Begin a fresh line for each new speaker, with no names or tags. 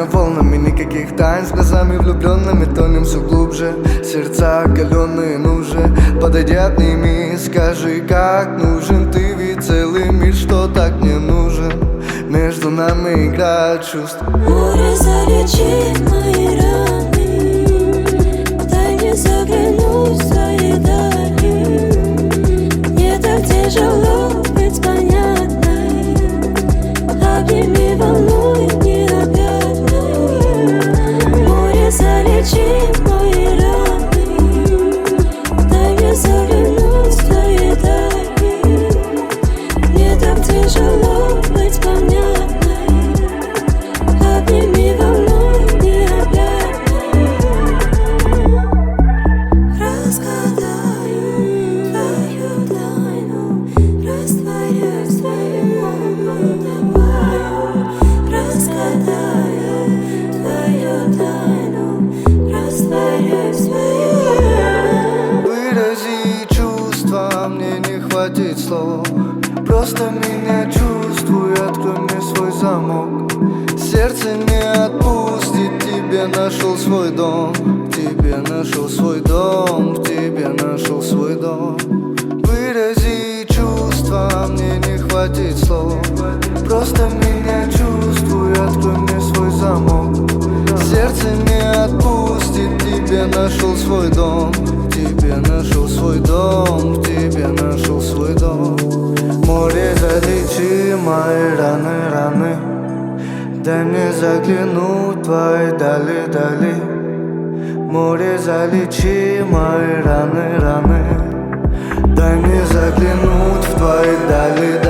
время волнами, никаких тайн. С глазами влюбленными тонем все глубже. Сердца оголенные, ну же подойди, обними, скажи, как нужен ты. Ведь целый мир, что так не нужен. Между нами играют чувства.
Море залечит мои раны, дай мне заглянуть в твои дали. Мне так тяжело быть понятной. Обними, волной необъятной. Море залечит мои раны, дай мне заглянуть в твои дали. Мне так тяжело быть понятной. Обними, волной необъятной. Разгадаю твою тайну, растворяю в своем утопаю. Разгадаю твою тайну, растворяю в своем.
Вырази чувства, мне не хватит слов. Просто меня чувствуй, открой мне свой замок. Сердце не отпустит, тебе нашел свой дом. Тебе нашел свой дом, в тебе нашел свой дом. Вырази чувства, мне не хватит слов. Просто меня чувствуй, открой мне свой замок. Сердце не отпустит, тебе нашел свой дом. Тебе нашел свой дом, в тебе нашел свой дом. Море, залечи мои раны, раны. Дай мне заглянуть в твои дали, дали. Море, залечи мои раны, раны. Дай мне заглянуть в твои дали,